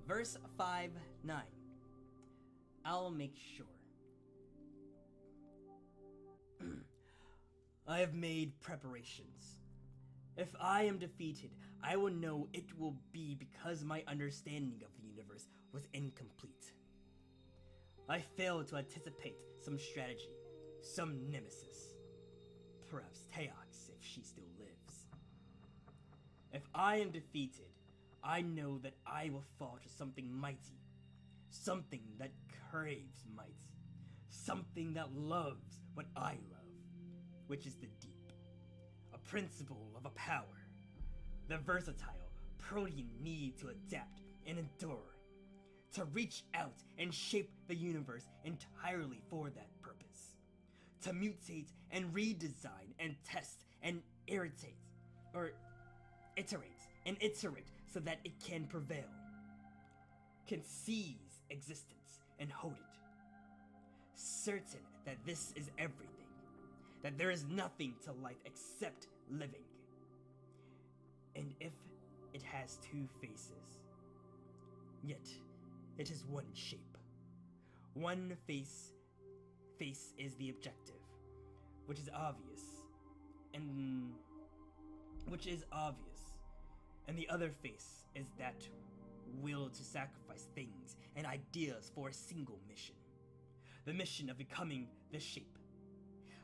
Verse 5:9. I'll make sure. I have made preparations. If I am defeated, I will know it will be because my understanding of the universe was incomplete. I failed to anticipate some strategy, some nemesis. Perhaps Teox, if she still lives. If I am defeated, I know that I will fall to something mighty, something that craves might, something that loves what I love, which is the deep. A principle of a power, the versatile protean need to adapt and endure, to reach out and shape the universe entirely for that purpose, to mutate and redesign and test and iterate so that it can prevail, can seize existence and hold it, certain that this is everything, that there is nothing to life except living. And if it has two faces, yet it is one shape. One face is the objective, which is obvious, and the other face is that will to sacrifice things and ideas for a single mission. The mission of becoming the shape.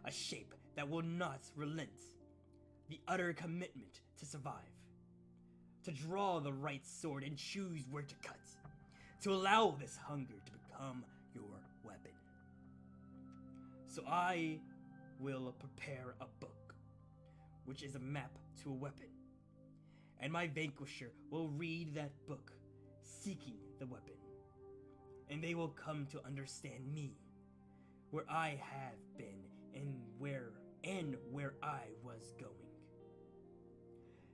A shape that will not relent. The utter commitment to survive. To draw the right sword and choose where to cut. To allow this hunger to become your weapon. So I will prepare a book, which is a map to a weapon. And my vanquisher will read that book, seeking the weapon. And they will come to understand me, where I have been and where I was going.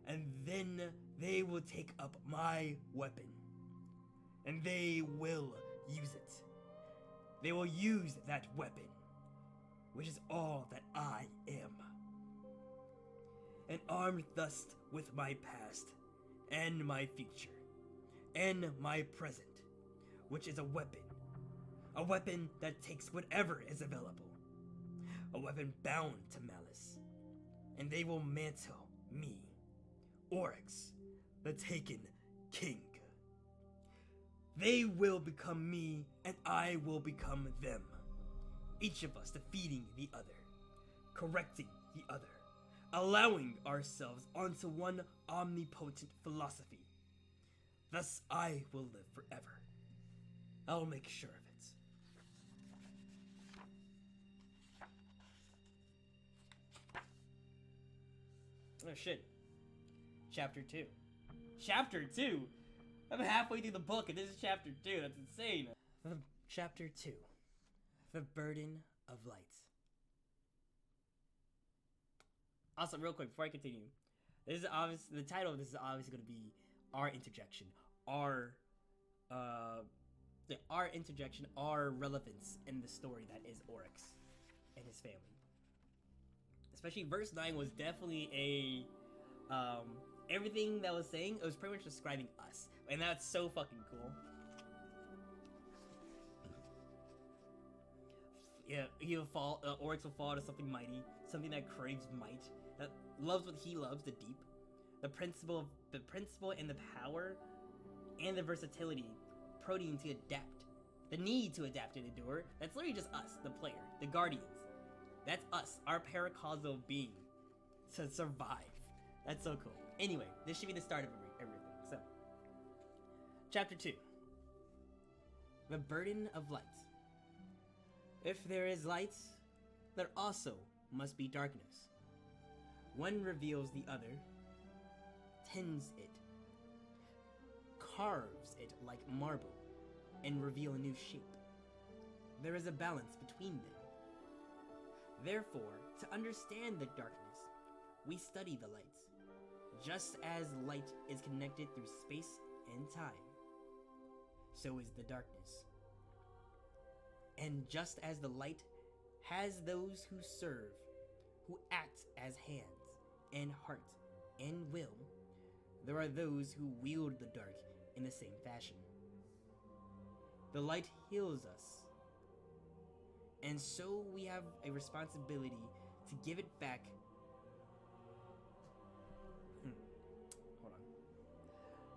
And then they will take up my weapon, and they will use it. They will use that weapon, which is all that I am. And armed thus with my past, and my future, and my present, which is a weapon that takes whatever is available, a weapon bound to malice, and they will mantle me, Oryx, the Taken King. They will become me, and I will become them, each of us defeating the other, correcting the other, allowing ourselves onto one omnipotent philosophy. Thus I will live forever. I'll make sure of it. Oh shit. Chapter 2. Chapter 2? I'm halfway through the book and this is chapter 2. That's insane. Chapter 2. The Burden of Light. Also, real quick, before I continue, this is obvious. The title of this is obviously going to be our interjection, our relevance in the story that is Oryx and his family. Especially verse 9 was definitely a everything that was saying, it was pretty much describing us, and that's so fucking cool. Yeah, Oryx will fall to something mighty, something that craves might, that loves what he loves, the deep, the principle and the power, and the versatility, protean to adapt, the need to adapt and endure. That's literally just us, the player, the guardians. That's us, our paracausal being, to survive. That's so cool. Anyway, this should be the start of everything. So, Chapter 2. The Burden of Light. If there is light, there also must be darkness. One reveals the other, tends it, carves it like marble, and reveal a new shape. There is a balance between them. Therefore, to understand the darkness, we study the light. Just as light is connected through space and time, so is the darkness. And just as the light has those who serve, who act as hands and heart and will, there are those who wield the dark in the same fashion. The light heals us. And so we have a responsibility to give it back. Hold on.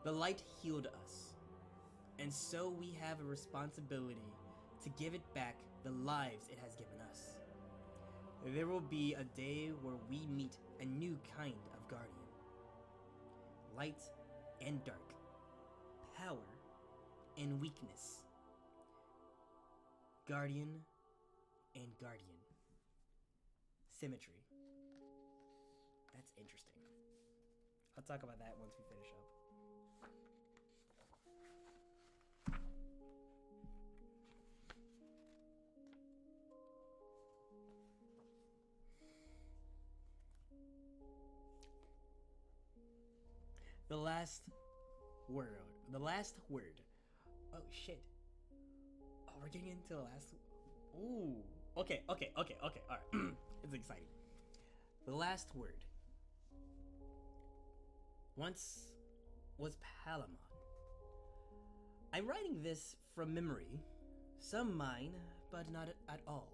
The light healed us. And so we have a responsibility to give it back the lives it has given us. There will be a day where we meet a new kind of guardian. Light and dark. Power and weakness. Guardian and guardian. Symmetry. That's interesting. I'll talk about that once we finish up. The last word. The last word. Oh shit. Oh, we're getting into the last. Ooh. Okay. Alright. It's exciting. The last word. Once was Palamon. I'm writing this from memory. Some mine, but not at all.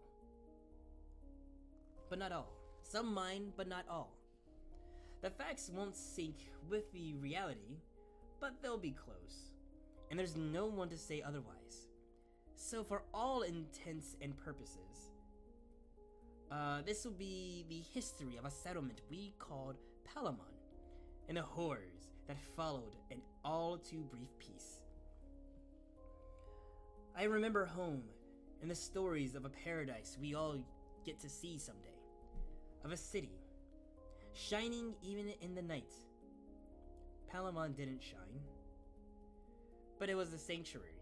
But not all. Some mine, but not all. The facts won't sync with the reality, but they'll be close. And there's no one to say otherwise. So for all intents and purposes, this will be the history of a settlement we called Palamon, and the horrors that followed an all too brief peace. I remember home and the stories of a paradise we all get to see someday, of a city shining even in the night. Palamon didn't shine, but it was a sanctuary,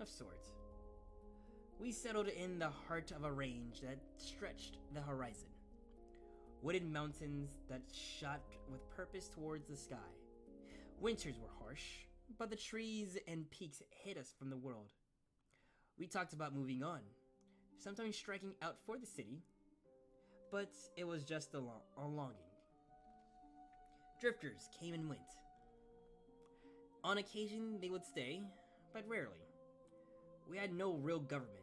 of sorts. We settled in the heart of a range that stretched the horizon. Wooded mountains that shot with purpose towards the sky. Winters were harsh, but the trees and peaks hid us from the world. We talked about moving on, sometimes striking out for the city, but it was just a longing. Drifters came and went. On occasion, they would stay, but rarely. We had no real government,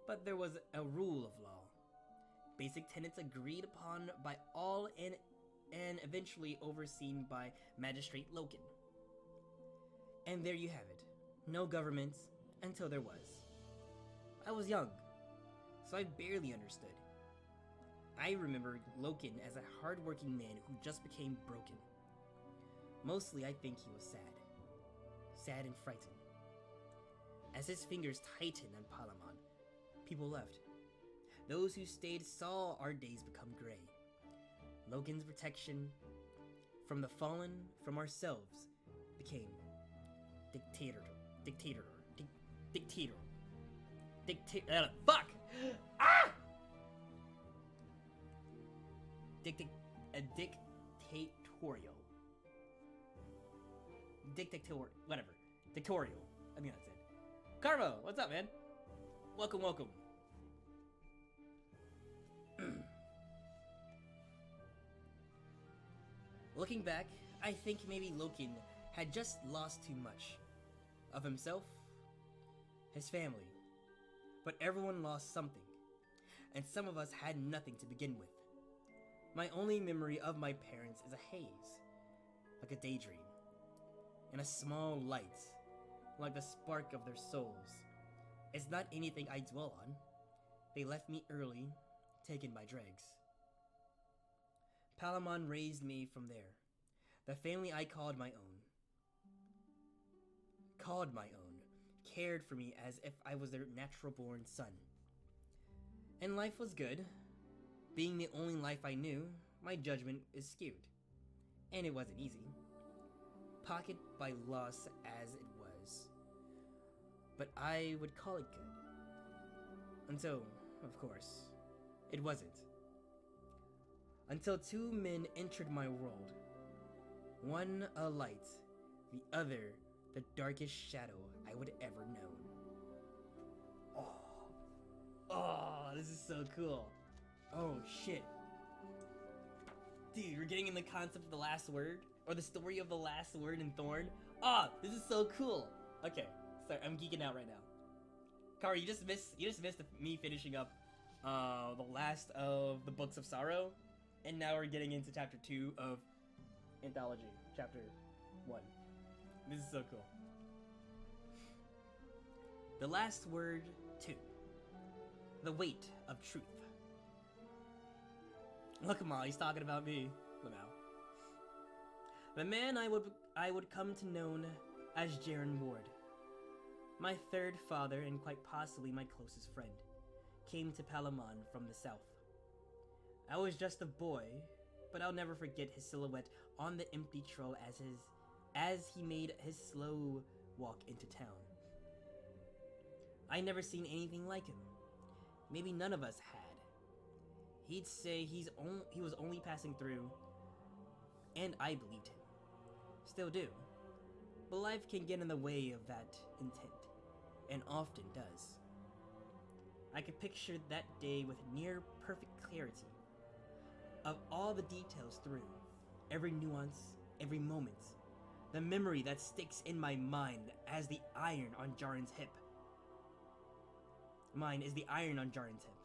but there was a rule of law. Basic tenets agreed upon by all and eventually overseen by Magistrate Loken. And there you have it. No government until there was. I was young, so I barely understood. I remember Loken as a hard-working man who just became broken. Mostly I think he was sad. Sad and frightened. As his fingers tightened on Palamon, people left. Those who stayed saw our days become gray. Logan's protection from the fallen, from ourselves, became fuck! Ah! Dictatorial. I think that's it. Carvo, what's up, man? Welcome. Looking back, I think maybe Loken had just lost too much. Of himself, his family. But everyone lost something. And some of us had nothing to begin with. My only memory of my parents is a haze, like a daydream, and a small light, like the spark of their souls. It's not anything I dwell on. They left me early, taken by dregs. Palamon raised me from there, the family I called my own. Cared for me as if I was their natural-born son. And life was good. Being the only life I knew, my judgment is skewed. And it wasn't easy. Pocket by loss as it was. But I would call it good. Until, of course, it wasn't. Until two men entered my world. One a light, the other the darkest shadow I would ever know. Oh, this is so cool. Oh, shit. Dude, we're getting in the concept of the last word, or the story of the last word in Thorn. This is so cool. Okay, sorry, I'm geeking out right now. Kari, you just missed me finishing up the last of the Books of Sorrow, and now we're getting into chapter 2 of Anthology, chapter 1. This is so cool. The last word 2. The weight of truth. Look, Lamau, he's talking about me. Lamau. The man I would come to know as Jaren Ward. My third father, and quite possibly my closest friend, came to Palamon from the south. I was just a boy, but I'll never forget his silhouette on the empty troll as he made his slow walk into town. I never seen anything like him. Maybe none of us had. He'd say he was only passing through, and I believed him. Still do. But life can get in the way of that intent, and often does. I could picture that day with near perfect clarity of all the details through, every nuance, every moment, the memory that sticks in my mind as the iron on Jaren's hip. Mine is the iron on Jaren's hip.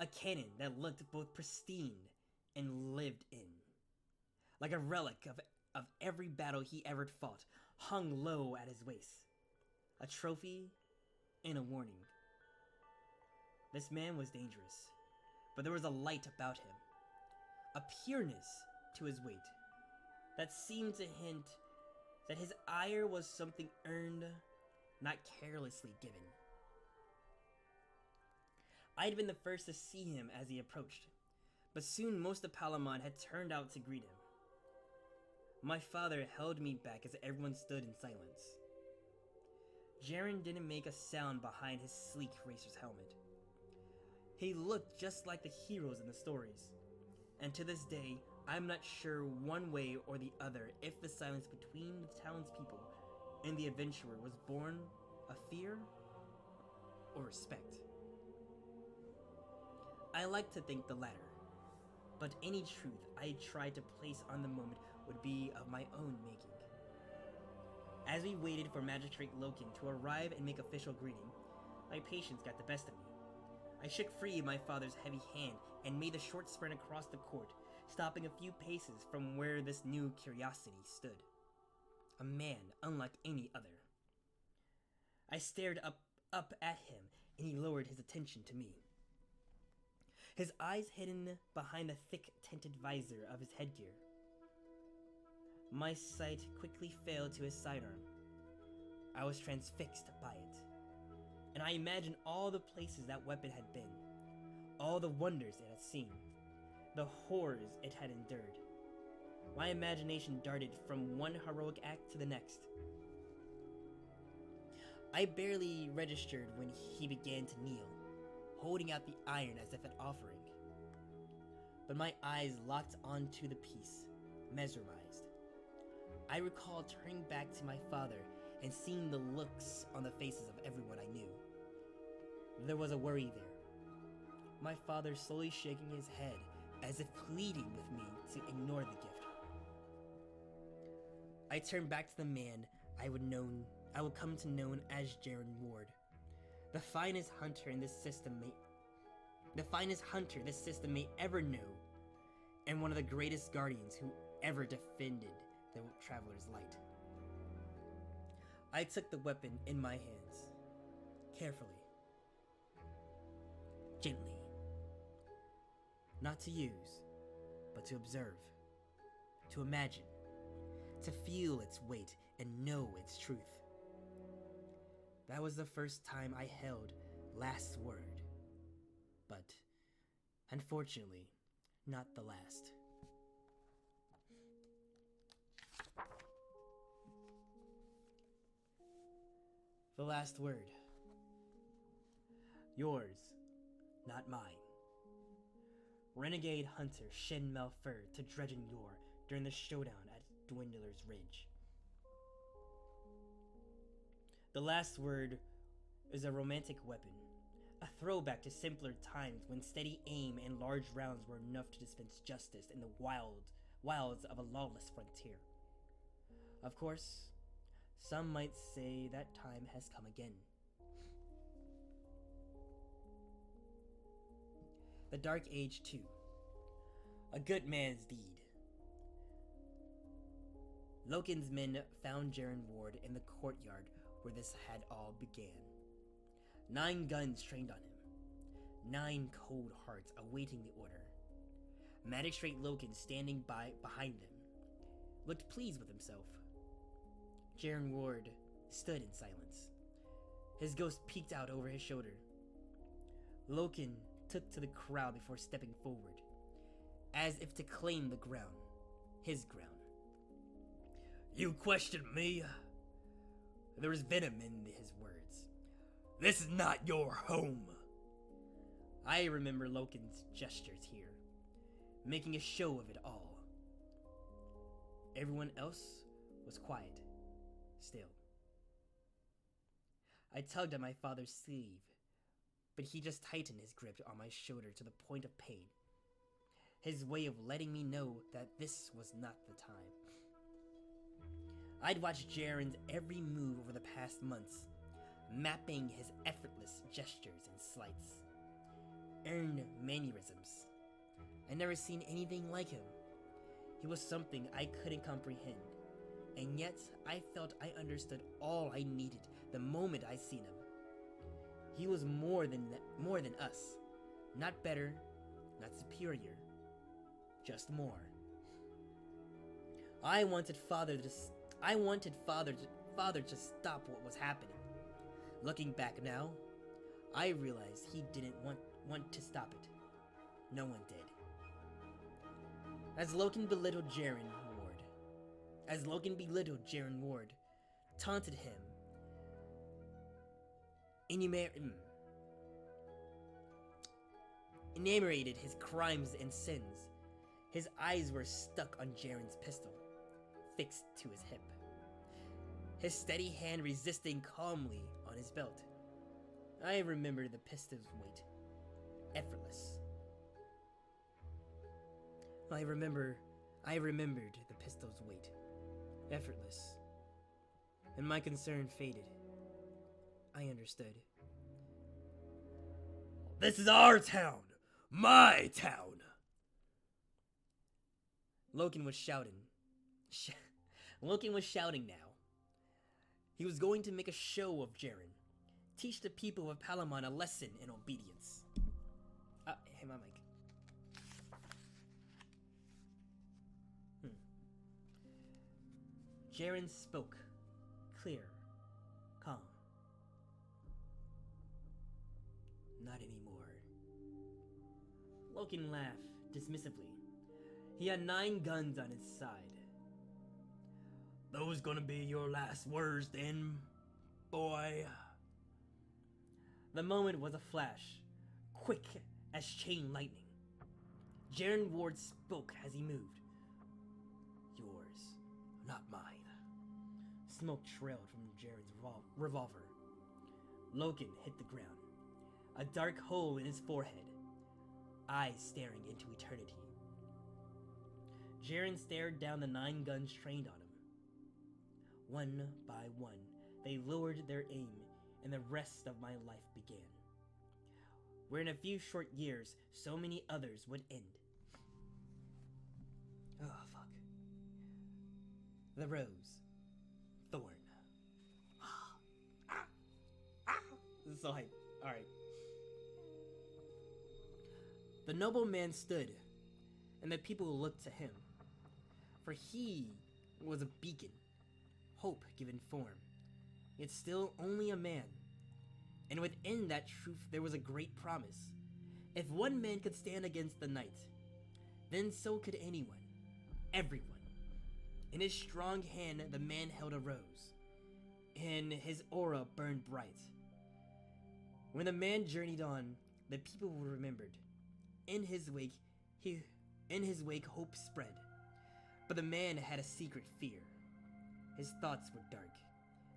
A cannon that looked both pristine and lived in. Like a relic of every battle he ever fought, hung low at his waist. A trophy and a warning. This man was dangerous, but there was a light about him. A pureness to his weight that seemed to hint that his ire was something earned, not carelessly given. I'd been the first to see him as he approached, but soon most of Palamon had turned out to greet him. My father held me back as everyone stood in silence. Jaren didn't make a sound behind his sleek racer's helmet. He looked just like the heroes in the stories, and to this day, I'm not sure one way or the other if the silence between the townspeople and the adventurer was born of fear or respect. I like to think the latter, but any truth I tried to place on the moment would be of my own making. As we waited for Magistrate Loken to arrive and make official greeting, my patience got the best of me. I shook free of my father's heavy hand and made a short sprint across the court, stopping a few paces from where this new curiosity stood. A man unlike any other. I stared up at him, and he lowered his attention to me. His eyes hidden behind the thick tinted visor of his headgear. My sight quickly fell to his sidearm. I was transfixed by it, and I imagined all the places that weapon had been, all the wonders it had seen, the horrors it had endured. My imagination darted from one heroic act to the next. I barely registered when he began to kneel, holding out the iron as if an offering. But my eyes locked onto the piece, mesmerized. I recall turning back to my father and seeing the looks on the faces of everyone I knew. There was a worry there. My father slowly shaking his head as if pleading with me to ignore the gift. I turned back to the man I would come to know as Jaren Ward. The finest hunter this system may ever know, and one of the greatest guardians who ever defended the Traveler's Light. I took the weapon in my hands, carefully, gently, not to use, but to observe, to imagine, to feel its weight and know its truth. That was the first time I held last word, but unfortunately, not the last. The last word. Yours, not mine. Renegade hunter Shen Malfur to Dredgen Yor during the showdown at Dwindler's Ridge. The last word is a romantic weapon, a throwback to simpler times when steady aim and large rounds were enough to dispense justice in the wilds of a lawless frontier. Of course, some might say that time has come again. The Dark Age 2. A good man's deed. Loken's men found Jaren Ward in the courtyard where this had all began. 9 guns trained on him. 9 cold hearts awaiting the order. Magistrate Loken, standing behind them, looked pleased with himself. Jaren Ward stood in silence. His ghost peeked out over his shoulder. Loken took to the crowd before stepping forward, as if to claim the ground, his ground. "You question me?" There was venom in his words. "This is not your home." I remember Loken's gestures here, making a show of it all. Everyone else was quiet, still. I tugged at my father's sleeve, but he just tightened his grip on my shoulder to the point of pain. His way of letting me know that this was not the time. I'd watched Jaren's every move over the past months, mapping his effortless gestures and sleights, earned mannerisms. I'd never seen anything like him. He was something I couldn't comprehend, and yet I felt I understood all I needed the moment I seen him. He was more than us, not better, not superior, just more. I wanted father to stop what was happening. Looking back now, I realized he didn't want to stop it. No one did. As Loken belittled Jaren Ward, taunted him, enumerated his crimes and sins, his eyes were stuck on Jaren's pistol, fixed to his hip, his steady hand resisting calmly on his belt. I remember the pistol's weight, effortless. I remembered the pistol's weight, effortless, and my concern faded. I understood. "This is our town! My town!" Loken was shouting. Loken was shouting now. He was going to make a show of Jaren, teach the people of Palamon a lesson in obedience. Hey, my mic. Jaren spoke, clear, calm. "Not anymore." Loken laughed dismissively. He had 9 guns on his side. "Those gonna be your last words then, boy?" The moment was a flash, quick as chain lightning. Jaren Ward spoke as he moved. "Yours, not mine." Smoke trailed from Jaren's revolver. Loken hit the ground, a dark hole in his forehead, eyes staring into eternity. Jaren stared down the 9 guns trained on him. One by one, they lowered their aim, and the rest of my life began. Where in a few short years, so many others would end. Oh, fuck. The rose. Thorn. This is so hype. Alright. The noble man stood, and the people looked to him. For he was a beacon, hope given form, yet still only a man. And within that truth there was a great promise. If one man could stand against the night, then so could anyone, everyone. In his strong hand the man held a rose, and his aura burned bright. When the man journeyed on, the people were remembered. In his wake hope spread. But the man had a secret fear. His thoughts were dark.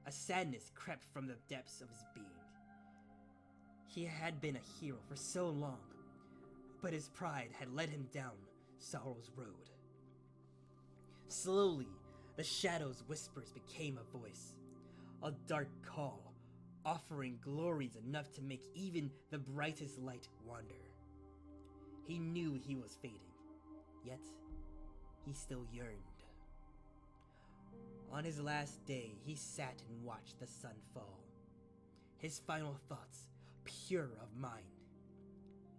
A sadness crept from the depths of his being. He had been a hero for so long, but his pride had led him down sorrow's road. Slowly, the shadow's whispers became a voice, a dark call, offering glories enough to make even the brightest light wander. He knew he was fading, yet he still yearned. On his last day, he sat and watched the sun fall. His final thoughts, pure of mind,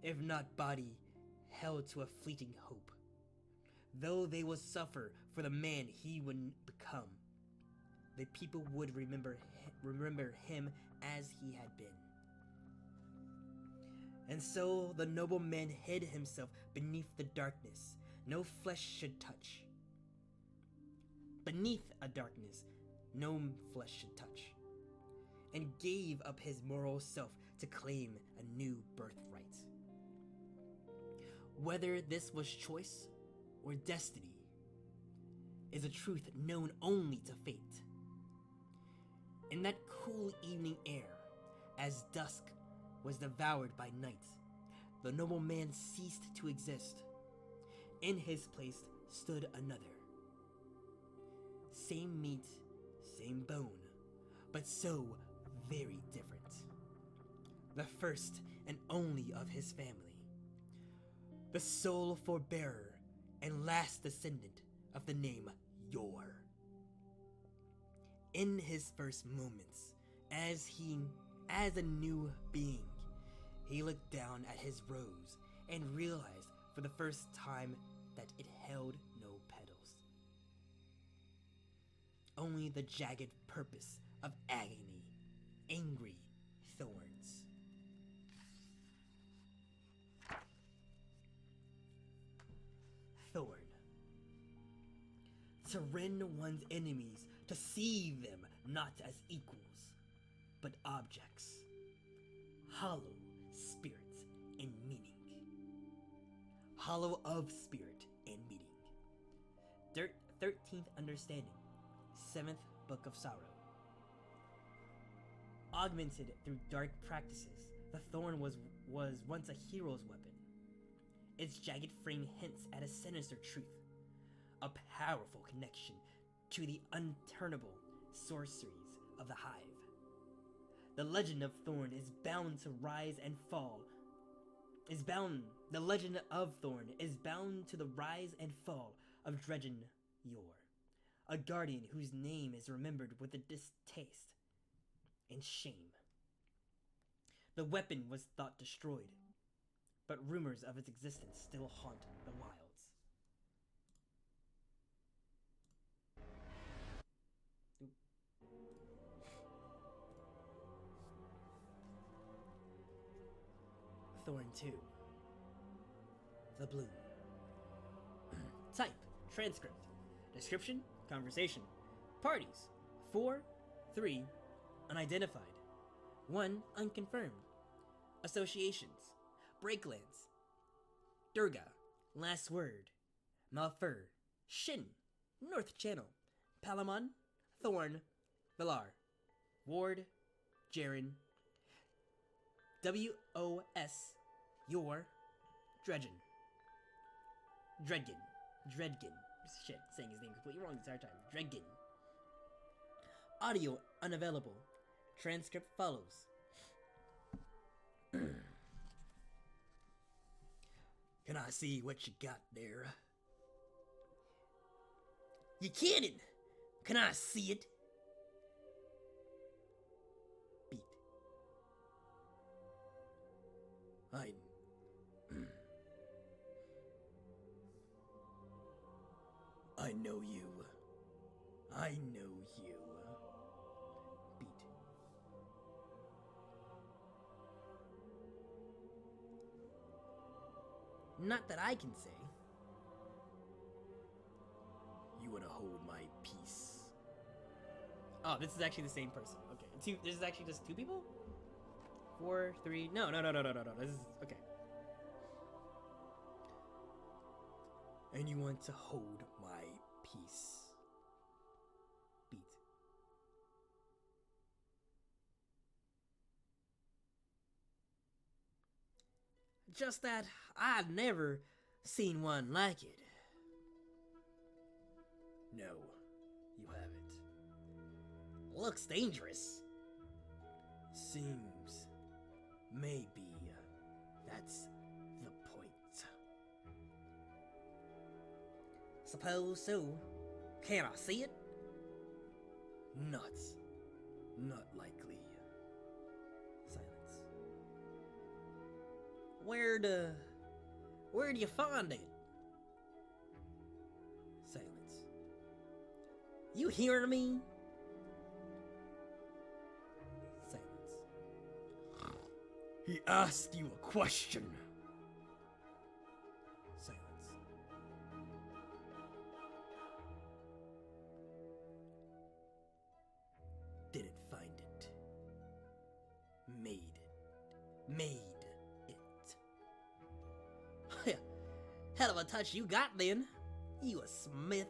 if not body, held to a fleeting hope. Though they would suffer for the man he would become, the people would remember him as he had been. And so the noble man hid himself beneath the darkness no flesh should touch. Beneath a darkness no flesh should touch, and gave up his moral self to claim a new birthright. Whether this was choice or destiny is a truth known only to fate. In that cool evening air, as dusk was devoured by night, the noble man ceased to exist. In his place stood another. Same meat, same bone, but so very different. The first and only of his family. The sole forebearer and last descendant of the name Yor. In his first moments, as a new being, he looked down at his rose and realized for the first time that it held no petals. Only the jagged purpose of agony, angry thorns. Thorn. To rend one's enemies, to see them not as equals, but objects. Hollow spirit and meaning. Hollow of spirit and meaning. 13th understanding. 7th book of sorrow. Augmented through dark practices, the thorn was once a hero's weapon. Its jagged frame hints at a sinister truth, a powerful connection to the unturnable sorceries of the hive. The legend of Thorn is bound to rise and fall. The legend of Thorn is bound to the rise and fall of Dredgen Yor, a guardian whose name is remembered with a distaste and shame. The weapon was thought destroyed, but rumors of its existence still haunt the wilds. Thorn 2. The Bloom. Type, transcript. Description, conversation. Parties, 4, 3, unidentified. 1, unconfirmed. Associations, Breaklands. Durga, Last Word. Malfur, Shin, North Channel. Palamon, Thorn, Valar. Ward, Jaren. WOS, Yor, Dredgen. Shit, saying his name completely wrong the entire time. Dredgen. Audio unavailable. Transcript follows. Can I see what you got there? You kidding? Can I see it? Beat. I know you. I know you. Beat. Not that I can say. You wanna hold my peace? Oh, this is actually the same person. Okay, this is actually just 2 people? 4, 3, no. This is, okay. And you want to hold my peace. Beat. Just that I've never seen one like it. No, you haven't. Looks dangerous. Seems. Maybe. That's the point. suppose so. Can I see it? Not likely. Silence. Where do you find it? Silence. You hear me? Silence. He asked you a question. Silence. Didn't find it. Made it. Hell of a touch you got then. You a smith.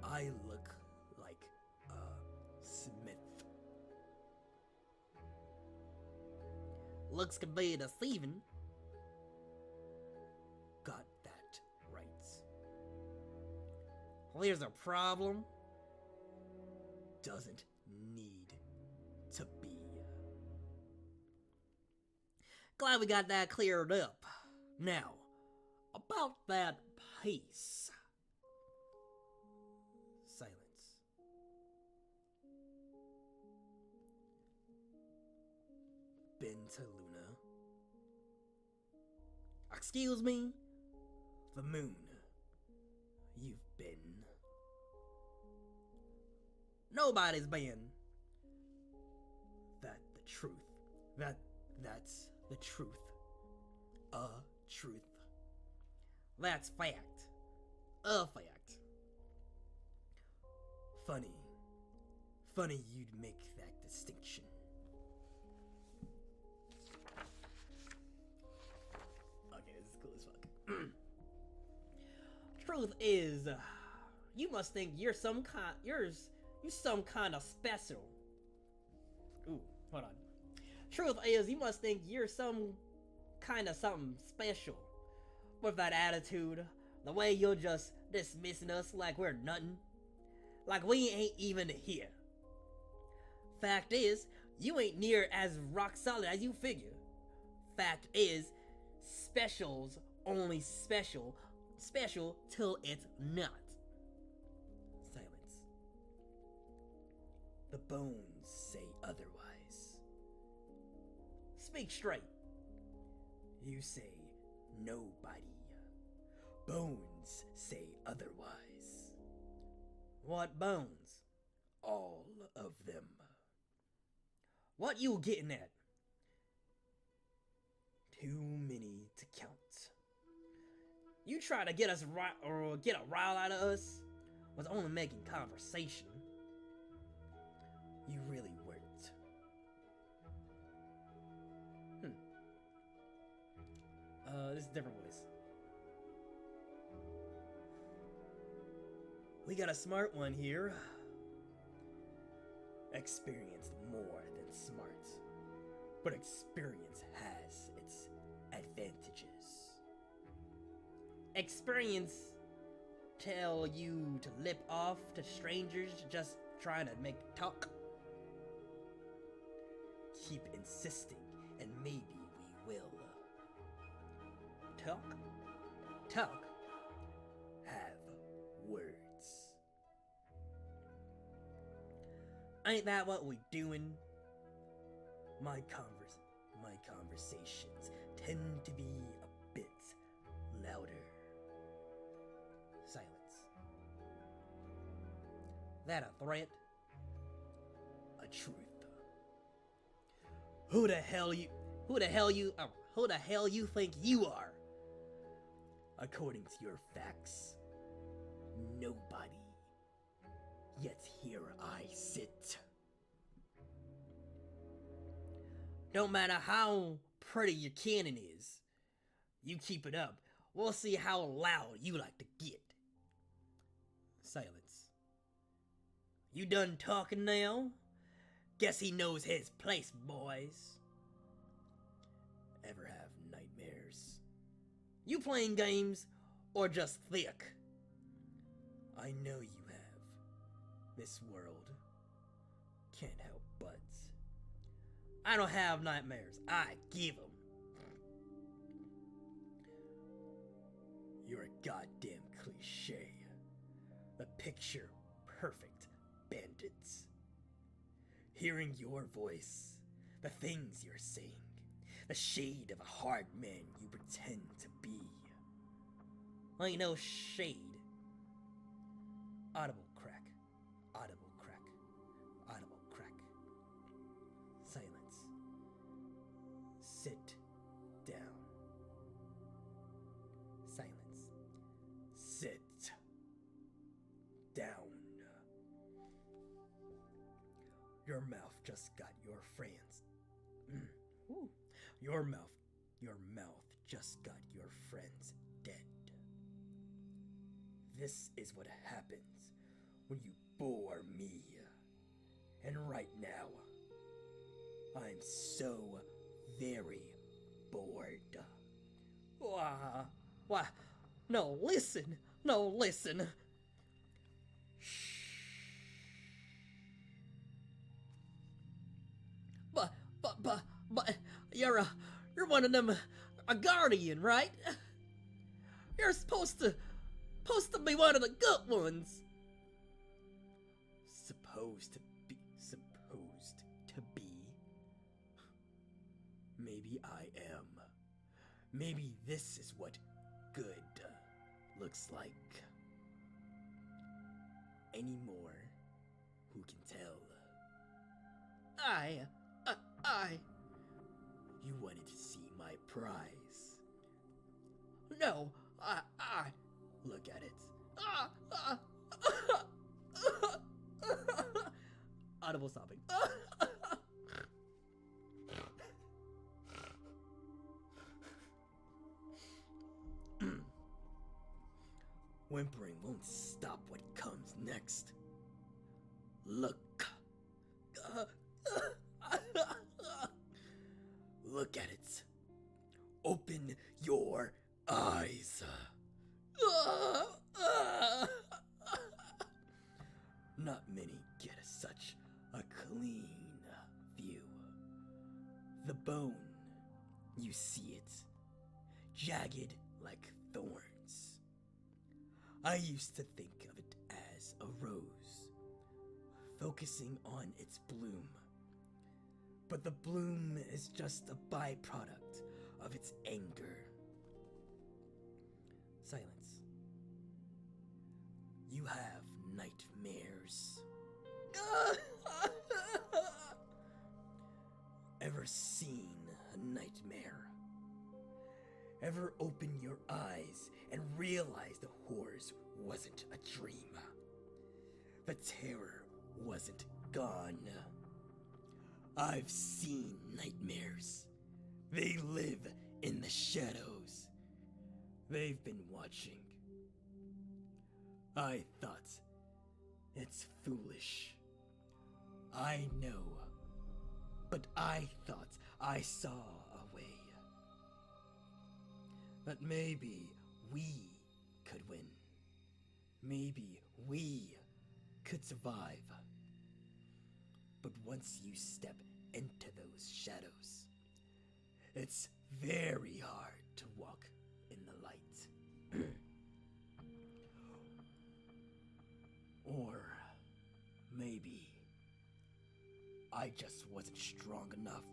I look like a smith. Looks can be deceiving. Got that right. There's a problem. Doesn't need to be. Glad we got that cleared up. Now, about that piece. Silence. Been to Luna? Excuse me? The moon. You've been. Nobody's been. That's the truth. That's the truth. Truth. That's fact. A fact. Funny you'd make that distinction. Okay, this is cool as fuck. Truth is, you must think you're some kind of special. Ooh, hold on. Truth is, you must think you're some kind of something special. With that attitude, the way you're just dismissing us like we're nothing. Like we ain't even here. Fact is, you ain't near as rock solid as you figure. Fact is, special's only special till it's not. Silence. The bones say otherwise. Speak straight. You say nobody. Bones say otherwise. What bones? All of them. What you getting at? Too many to count. You try to get us right or get a rile out of us was only making conversation. You really weren't. This is a different voice. We got a smart one here. Experienced more than smart. But experience has its advantages. Experience tell you to lip off to strangers just trying to make talk. Keep insisting, and maybe we will. Talk? Talk? Have words. Ain't that what we doing? My conversations tend to be a bit louder. Silence. That a threat? A truth. Who the hell you think you are? According to your facts, nobody. Yet here I sit. Don't matter how pretty your cannon is. You keep it up. We'll see how loud you like to get. Silence. You done talking now? Guess he knows his place, boys. Ever have nightmares? You playing games or just thick? I know you have. This world can't help but. I don't have nightmares. I give them. You're a goddamn cliche. The picture perfect bandits. Hearing your voice, the things you're saying, the shade of a hard man you pretend to be. I know shade. Audible crack. Audible crack. Audible crack. Silence. Sit down. Silence. Sit down. Your mouth just got your friends. Your mouth just got your friends dead. This is what happens when you bore me. And right now, I'm so very bored. Why? No, listen. No, listen. Shh. But, you're one of them, a guardian, right? You're supposed to be one of the good ones. Supposed to be. Maybe I am. Maybe this is what good looks like. Any more? Who can tell? I. You wanted to see my prize. No, I. Look at it. Audible sobbing. Whimpering won't stop what comes next. Look. Look at it. Open your eyes. Not many get such a clean view. The bone, you see it, jagged like thorns. I used to think of it as a rose, focusing on its bloom. But the bloom is just a byproduct of its anger. Silence. You have nightmares. Ever seen a nightmare? Ever open your eyes and realize the horrors wasn't a dream? The terror wasn't gone. I've seen nightmares. They live in the shadows. They've been watching. I thought it's foolish. I know. But I thought I saw a way. That maybe we could win. Maybe we could survive. But once you step into those shadows, it's very hard to walk in the light. Or maybe I just wasn't strong enough.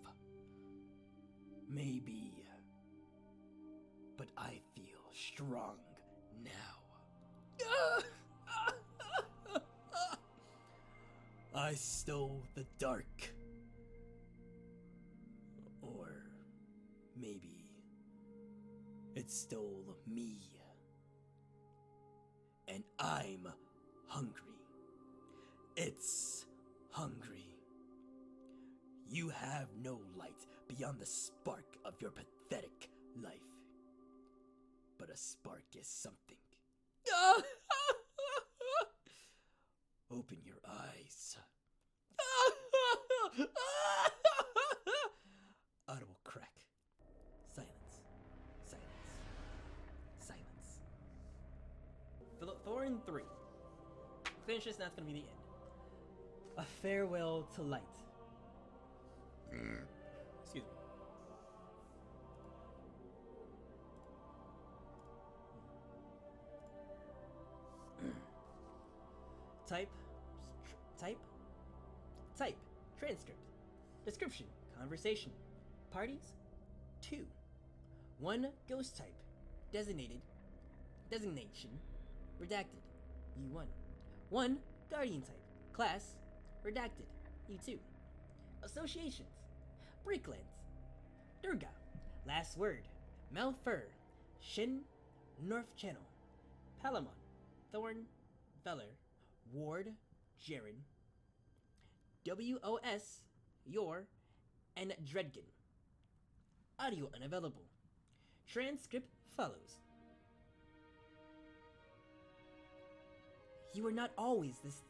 Maybe. But I feel strong now. I stole the dark. Or maybe it stole me. And I'm hungry. It's hungry. You have no light beyond the spark of your pathetic life. But a spark is something. Open your eyes. Audible crack. Silence. Silence. Silence. Thorin 3. Finish this, and that's gonna be the end. A farewell to light. Excuse me. Type. Type. Type. Transcript. Description. Conversation. Parties. 2. 1 ghost type. Designated. Designation. Redacted. U1. 1 guardian type. Class. Redacted. U2. Associations. Breaklands. Durga. Last word. Malfur. Shin. North Channel. Palamon. Thorn. Veller. Ward. Jaren. WOS. Yor. And Dredgen. Audio unavailable. Transcript follows. You were not always this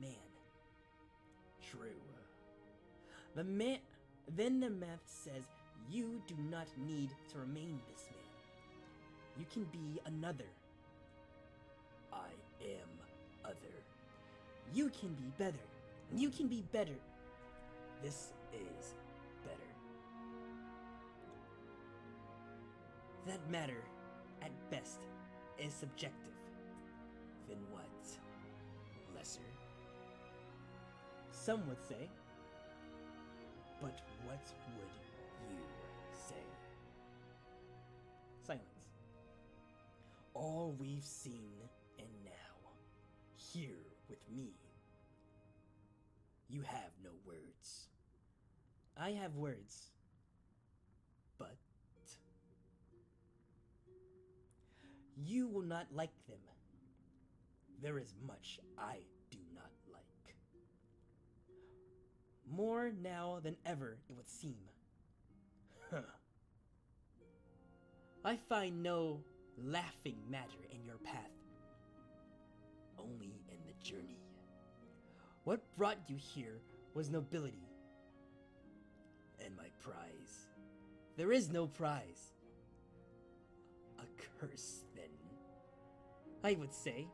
man. True. Then the math says you do not need to remain this man. You can be another. I am other. You can be better. You can be better. This is better. That matter, at best, is subjective. Then what? Lesser? Some would say. But what would you say? Silence. All we've seen and now, here with me. You have no words. I have words. But you will not like them. There is much I do not like. More now than ever, it would seem. I find no laughing matter in your path. Only in the journey. What brought you here was nobility. And my prize. There is no prize. A curse, then. I would say.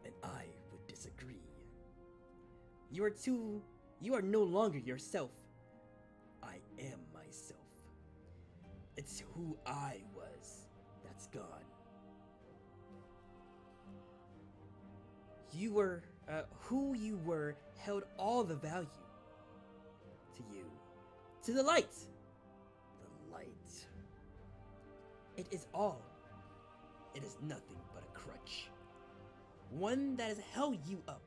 And I would disagree. You are no longer yourself. I am myself. It's who I was that's gone. Who you were held all the value. To you. To the light. The light. It is all. It is nothing but a crutch. One that has held you up.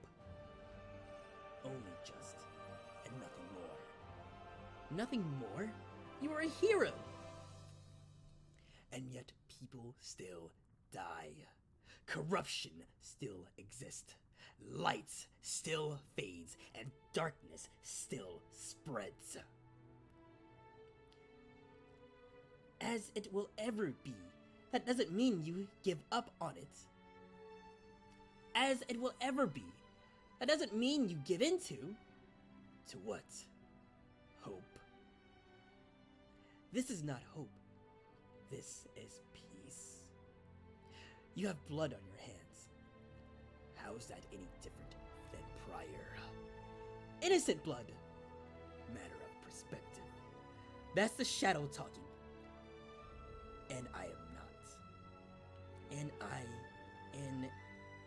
Only just, and nothing more. Nothing more? You are a hero! And yet people still die. Corruption still exists. Light still fades, and darkness still spreads. As it will ever be, that doesn't mean you give up on it. As it will ever be, that doesn't mean you give into. To what? Hope. This is not hope. This is peace. You have blood on your hands. How's that any different than prior? Innocent blood. Matter of perspective. That's the shadow talking. And I am not.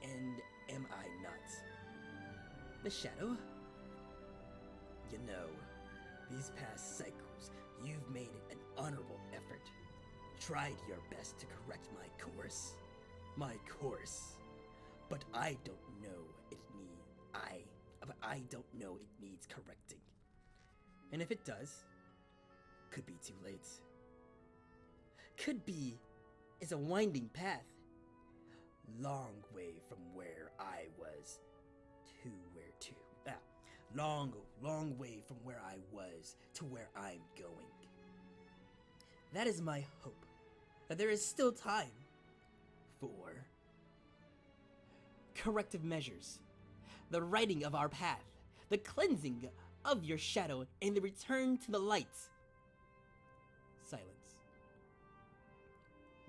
And am I not? The shadow? You know, these past cycles, you've made an honorable effort. Tried your best to correct my course. But I don't know I don't know it needs correcting. And if it does, could be too late. Could be is a winding path. Long way from where I was to where to. Long way from where I was to where I'm going. That is my hope. That there is still time. For corrective measures. The righting of our path. The cleansing of your shadow and the return to the light. Silence.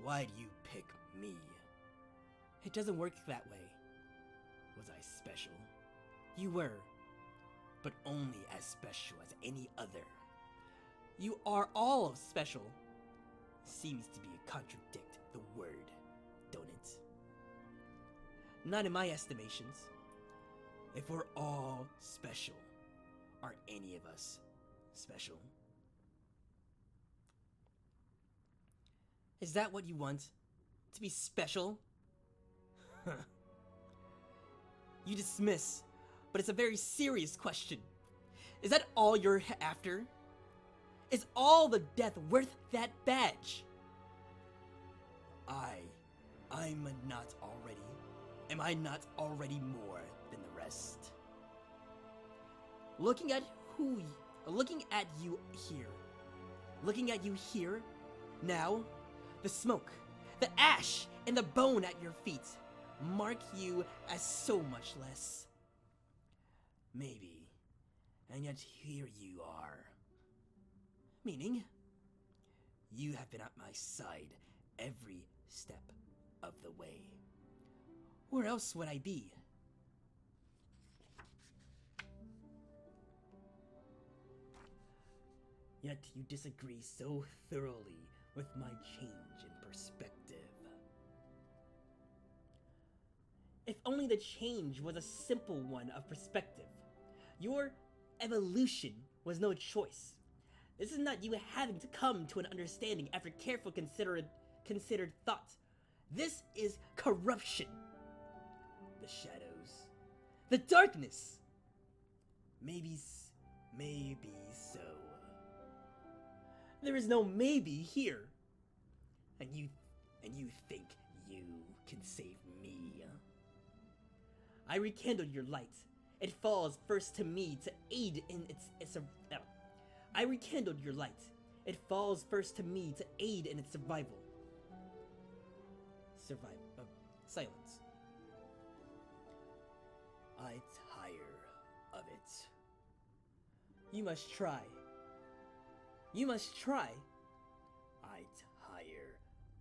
Why do you pick me? It doesn't work that way. Was I special? You were. But only as special as any other. You are all special. Seems to be a contradict the word, don't it? Not in my estimations. If we're all special, are any of us special? Is that what you want? To be special? You dismiss, but it's a very serious question. Is that all you're after? Is all the death worth that badge? I'm not already. Am I not already more than the rest? Looking at you here, now, the smoke, the ash, and the bone at your feet mark you as so much less. Maybe, and yet here you are. Meaning, you have been at my side every step of the way. Where else would I be? Yet you disagree so thoroughly with my change in perspective. If only the change was a simple one of perspective. Your evolution was no choice. This is not you having to come to an understanding after careful considered thought. This is corruption. The shadows. The darkness. Maybe so. There is no maybe here. And you think you can save me. I rekindled your light. It falls first to me to aid in its I rekindled your light. It falls first to me to aid in its survival. Silence. I tire of it. You must try. You must try. I tire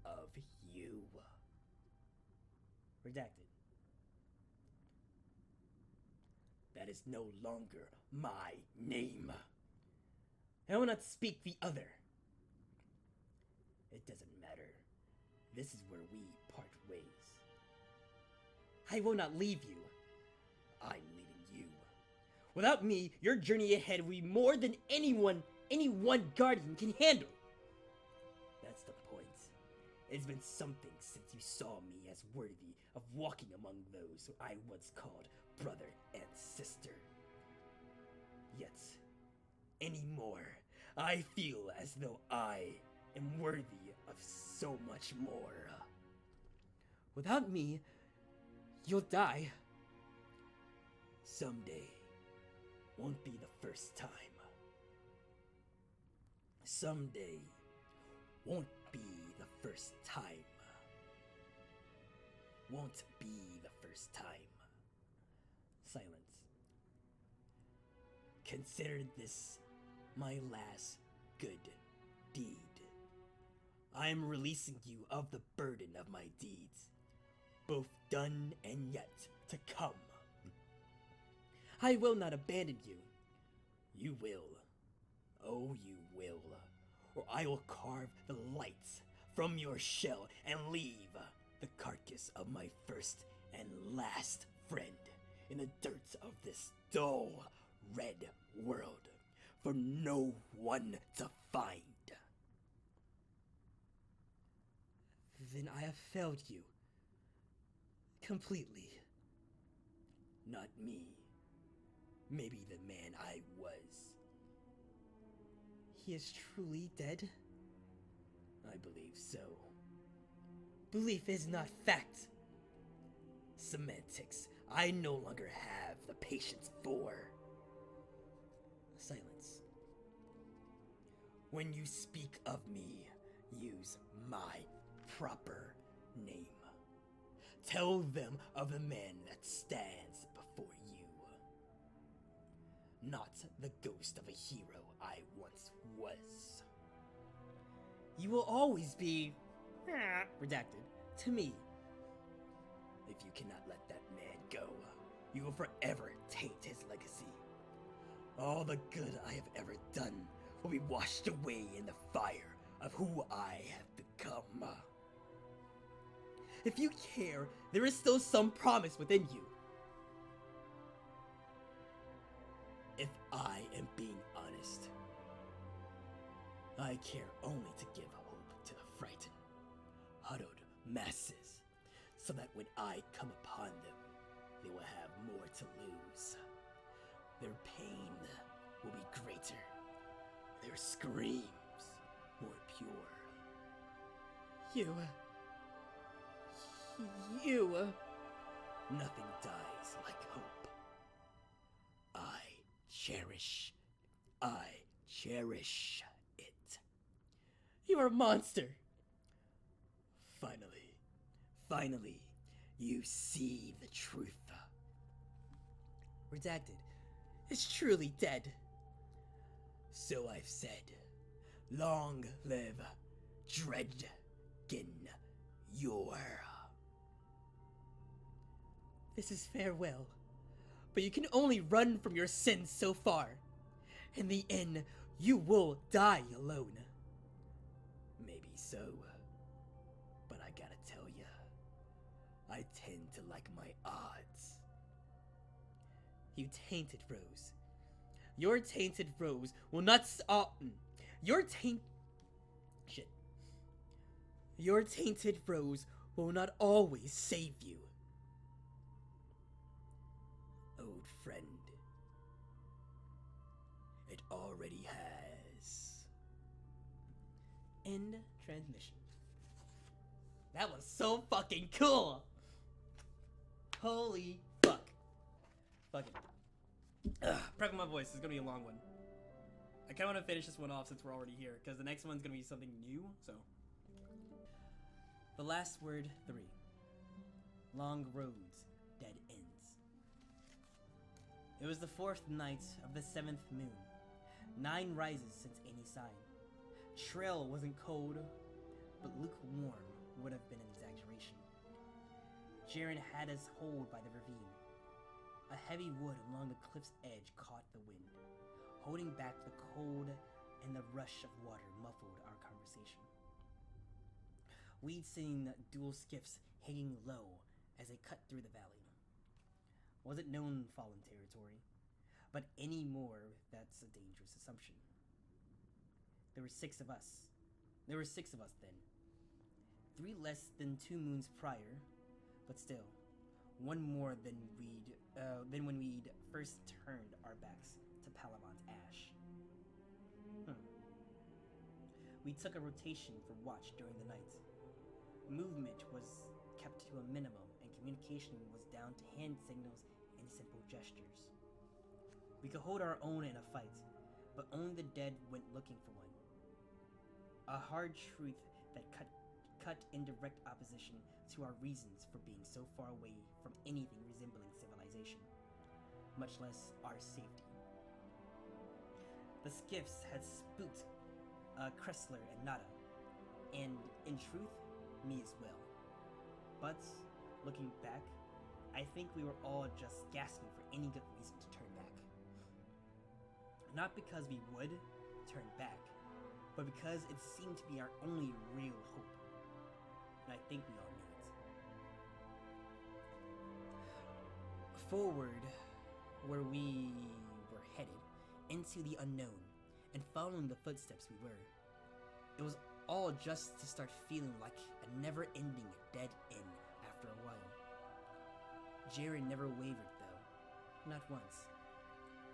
of you. Redacted. That is no longer my name. I will not speak the other. It doesn't matter. This is where we part ways. I will not leave you. I'm leaving you. Without me, your journey ahead will be more than any one guardian can handle. That's the point. It's been something since you saw me as worthy of walking among those who I once called brother and sister. Yet, anymore, I feel as though I am worthy of so much more. Without me, you'll die. Someday won't be the first time. Someday won't be the first time. Won't be the first time. Silence. Consider this my last good deed. I am releasing you of the burden of my deeds, both done and yet to come. I will not abandon you. You will. Oh, you will. Or I will carve the lights from your shell and leave the carcass of my first and last friend in the dirt of this dull, red world for no one to find. Then I have failed you. Completely. Not me. Maybe the man I was. He is truly dead? I believe so. Belief is not fact. Semantics I no longer have the patience for. Silence. When you speak of me, use my proper name. Tell them of the man that stands before you. Not the ghost of a hero I once was. You will always be redacted to me. If you cannot let that man go, you will forever taint his legacy. All the good I have ever done will be washed away in the fire of who I have become. If you care, there is still some promise within you. If I am being honest, I care only to give hope to the frightened, huddled masses, so that when I come upon them, they will have more to lose. Their pain will be greater, their screams more pure. Nothing dies like hope. I cherish it. You're a monster. Finally, you see the truth. Redacted. It's truly dead. So I've said, long live Dreadgen Yor. This is farewell. But you can only run from your sins so far. In the end, you will die alone. Maybe so. But I gotta tell ya, I tend to like my odds. You tainted rose. Your tainted rose will not Your tainted rose will not always save you. Old friend, it already has. End transmission. That was so fucking cool! Holy fuck. Fuck it. Prepping my voice. This is gonna be a long one. I kinda wanna finish this one off since we're already here, because the next one's gonna be something new, so. The last word 3. Long roads, dead ends. It was the 4th night of the 7th moon. 9 rises since any sign. Trail wasn't cold, but lukewarm would have been an exaggeration. Jaren had us hold by the ravine. A heavy wood along the cliff's edge caught the wind, holding back the cold, and the rush of water muffled our conversation. We'd seen dual skiffs hanging low as they cut through the valley. Wasn't known fallen territory, but anymore, that's a dangerous assumption. There were 6 of us. There were 6 of us then. 3 less than 2 moons prior, but still, 1 more than when we'd first turned our backs to Palamon's ash. We took a rotation for watch during the night. Movement was kept to a minimum, and communication was down to hand signals and simple gestures. We could hold our own in a fight, but only the dead went looking for one. A hard truth that cut in direct opposition to our reasons for being so far away from anything resembling civilization, much less our safety. The skiffs had spooked Kressler and Nada, and in truth, me as well. But, looking back, I think we were all just gasping for any good reason to turn back. Not because we would turn back, but because it seemed to be our only real hope. And I think we all knew it. Forward, where we were headed, into the unknown, and following the footsteps we were. It was all just to start feeling like a never-ending dead end after a while. Jaren never wavered, though. Not once.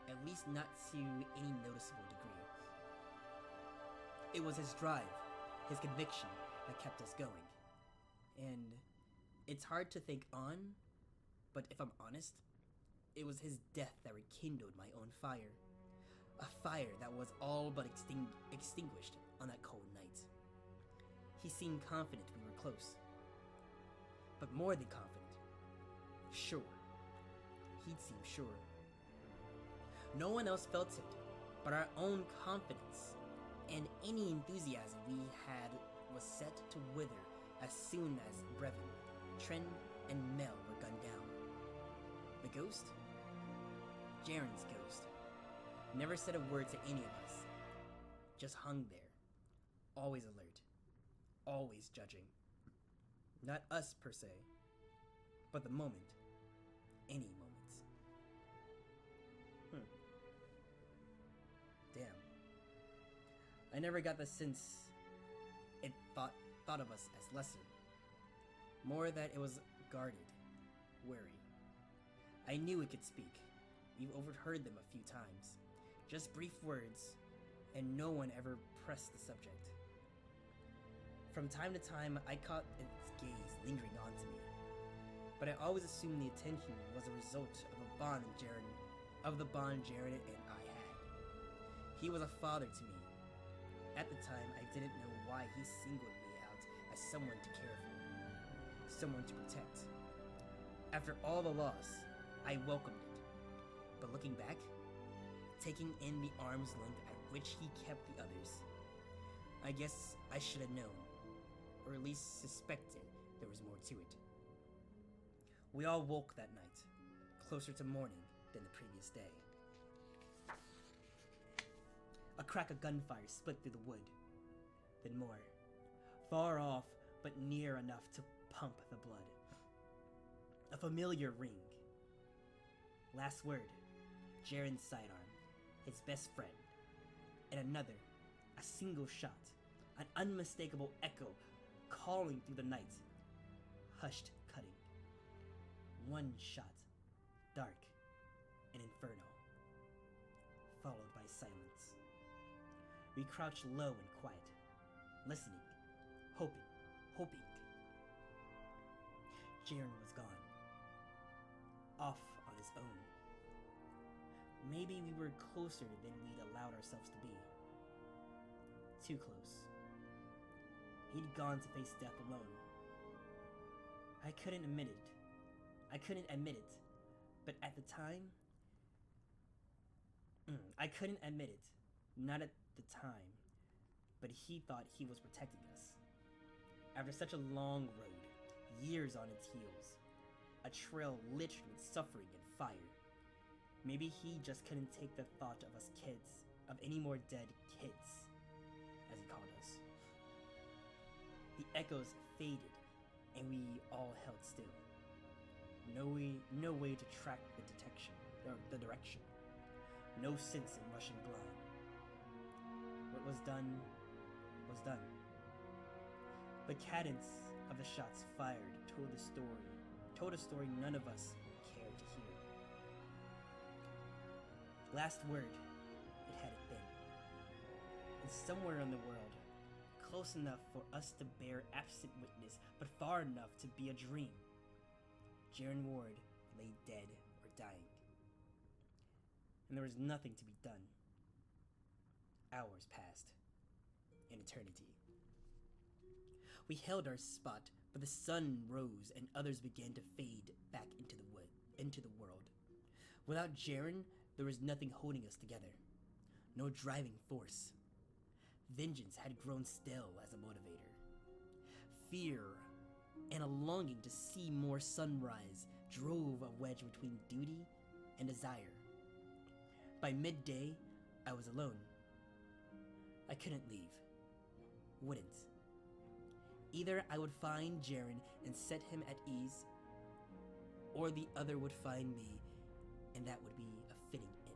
At least not to any noticeable degree. It was his drive, his conviction, that kept us going. And it's hard to think on, but if I'm honest, it was his death that rekindled my own fire. A fire that was all but extinguished on that cold night. He seemed confident we were close. But more than confident. Sure. He'd seem sure. No one else felt it, but our own confidence, and any enthusiasm we had was set to wither as soon as Brevin, Tren, and Mel were gunned down. The ghost? Jaren's ghost. Never said a word to any of us. Just hung there. Always alert. Always judging. Not us per se, but the moment. Any moments. Damn. I never got the sense it thought of us as lesser. More that it was guarded, wary. I knew it could speak. We've overheard them a few times. Just brief words, and no one ever pressed the subject. From time to time, I caught its gaze lingering onto me, but I always assumed the attention was a result of the bond Jaren and I had. He was a father to me. At the time, I didn't know why he singled me out as someone to care for, someone to protect. After all the loss, I welcomed it. But looking back, taking in the arm's length at which he kept the others, I guess I should have known, or at least suspected there was more to it. We all woke that night, closer to morning than the previous day. A crack of gunfire split through the wood, then more, far off but near enough to pump the blood. A familiar ring. Last word, Jaren's sidearm, his best friend, and another, a single shot, an unmistakable echo calling through the night, hushed cutting. One shot, dark and infernal, followed by silence. We crouched low and quiet, listening, hoping. Jaren was gone, off on his own. Maybe we were closer than we'd allowed ourselves to be. Too close. He'd gone to face death alone. I couldn't admit it, but at the time, I couldn't admit it, not at the time, but he thought he was protecting us. After such a long road, years on its heels, a trail littered with suffering and fire, maybe he just couldn't take the thought of us kids, of any more dead kids, as he called us. The echoes faded, and we all held still. No way to track the direction. No sense in rushing blind. What was done, was done. The cadence of the shots fired told a story none of us cared to hear. Last word, it hadn't been. And somewhere in the world, close enough for us to bear absent witness, but far enough to be a dream, Jaren Ward lay dead or dying. And there was nothing to be done. Hours passed. An eternity. We held our spot, but the sun rose and others began to fade back into the world. Without Jaren, there was nothing holding us together. No driving force. Vengeance had grown stale as a motivator. Fear and a longing to see more sunrise drove a wedge between duty and desire. By midday, I was alone. I couldn't leave. Wouldn't. Either I would find Jaren and set him at ease, or the other would find me, and that would be a fitting end.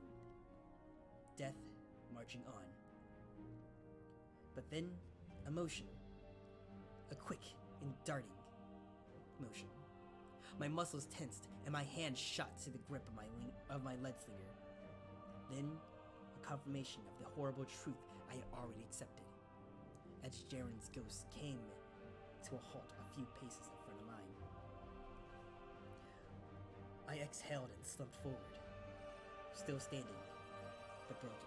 Death marching on. But then, a motion. A quick and darting motion. My muscles tensed, and my hand shot to the grip of my lead slinger. Then, a confirmation of the horrible truth I had already accepted, as Jaren's ghost came to a halt a few paces in front of mine. I exhaled and slumped forward, still standing, but broken.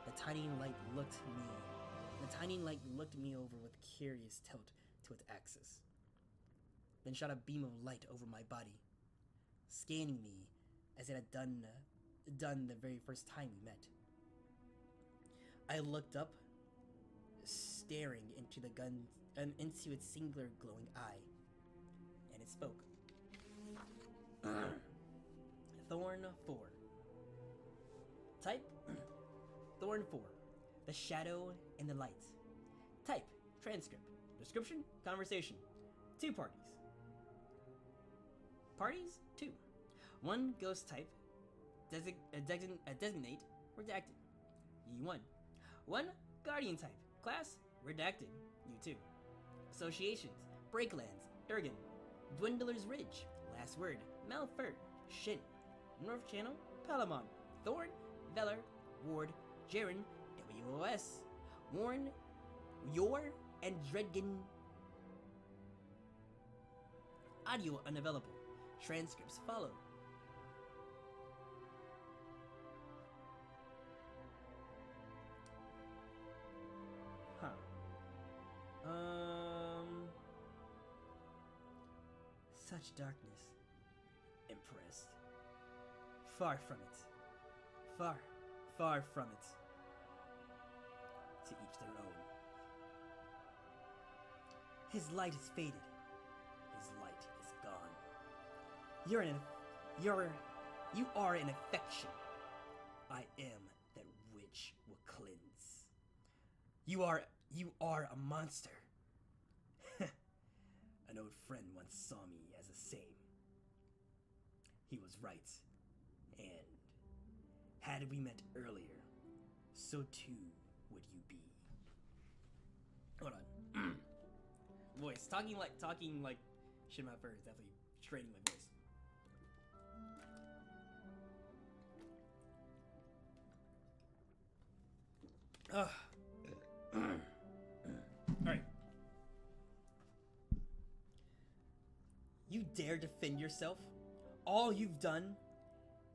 The tiny light looked me over with curious tilt to its axis, then shot a beam of light over my body, scanning me as it had done the very first time we met. I looked up, staring into its singular glowing eye, and it spoke. Thorn 4. Type, Thorn 4. The shadow and the light. Type, transcript. Description, conversation. 2 parties. Parties? 2. 1 ghost type, designate, redacted. U1. 1 guardian type, class, redacted. U2. Associations, Breaklands, Durgan, Dwindler's Ridge, Last Word, Malfur, Shin, North Channel, Palamon, Thorn, Veller, Ward, Jaren, WOS, Warren, Yor, and Dredgen. Audio unavailable. Transcripts follow. Huh. Such darkness. Impressed. Far from it. Far, far from it. To each their own. His light is faded. His light is gone. You are an affection. I am that which will cleanse. You are a monster. An old friend once saw me as the same. He was right. And had we met earlier, so too would you be. Hold on. Voice. Talking like shit my fur is definitely training my voice. Alright. You dare defend yourself? All you've done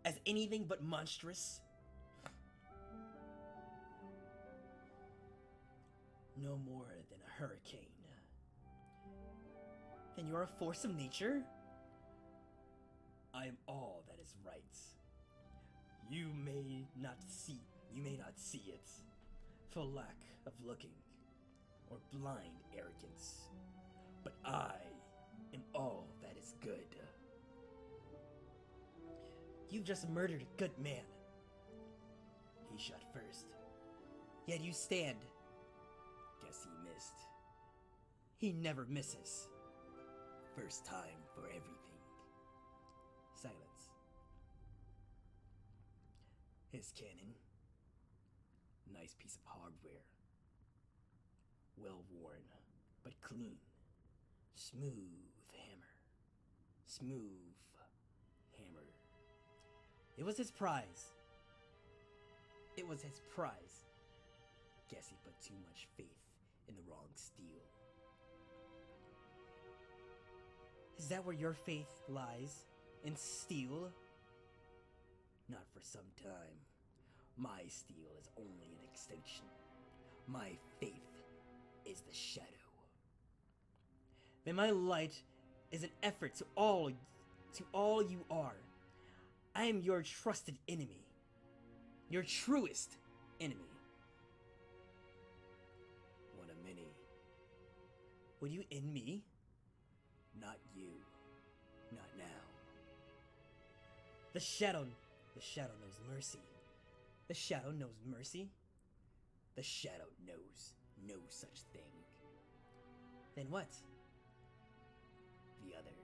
as anything but monstrous? No more than a hurricane. Then you're a force of nature? I am all that is right. You may not see it for lack of looking or blind arrogance. But I am all that is good. You just murdered a good man. He shot first. Yet you stand. Guess he missed. He never misses. First time for everything. Silence. His cannon. Nice piece of hardware. Well worn, but clean. Smooth hammer. Smooth hammer. It was his prize. It was his prize. Guess he put too much faith in the wrong steel. Is that where your faith lies? In steel? Not for some time. My steel is only an extension. My faith is the shadow. Then my light is an effort to all you are. I am your trusted enemy. Your truest enemy. One of many. Would you end me? Not you. Not now. The shadow knows mercy. The shadow knows mercy. The shadow knows no such thing. Then what? The other.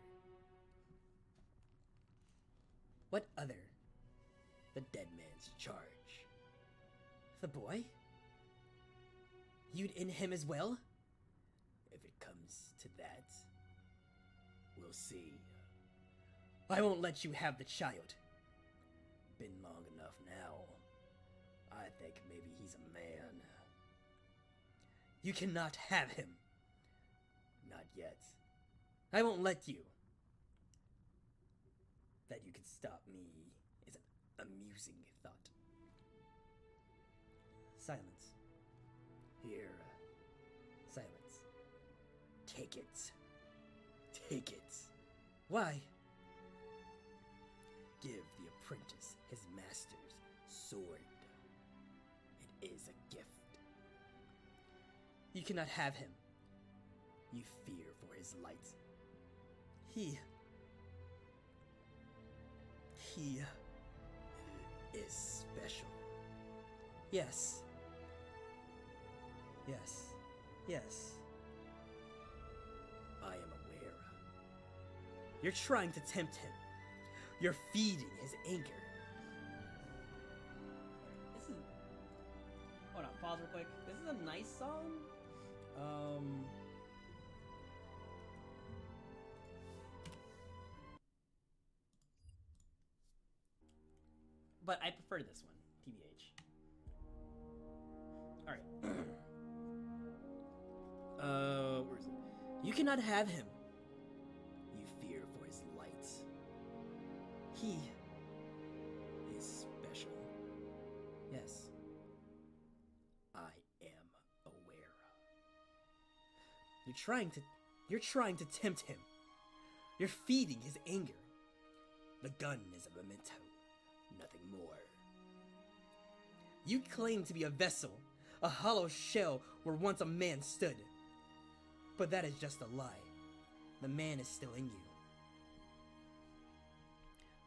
What other? The dead man's charge. The boy? You'd end him as well? If it comes to that, we'll see. I won't let you have the child. Been long enough now. I think maybe he's a man. You cannot have him. Not yet. I won't let you. That you can stop me is an amusing thought. Silence. Here. Silence. Take it. Take it. Why? Give the apprentice his master's sword. It is a gift. You cannot have him. You fear for his light. He is special. Yes. Yes. Yes. I am aware You're trying to tempt him. You're feeding his anger. This is... Hold on, pause real quick. This is a nice song. But I prefer this one, TBH. Alright. Where is it? You cannot have him. You fear for his light. He is special. Yes. I am aware. You're trying to tempt him. You're feeding his anger. The gun is a memento, nothing more. You claim to be a vessel, a hollow shell where once a man stood. But that is just a lie. The man is still in you.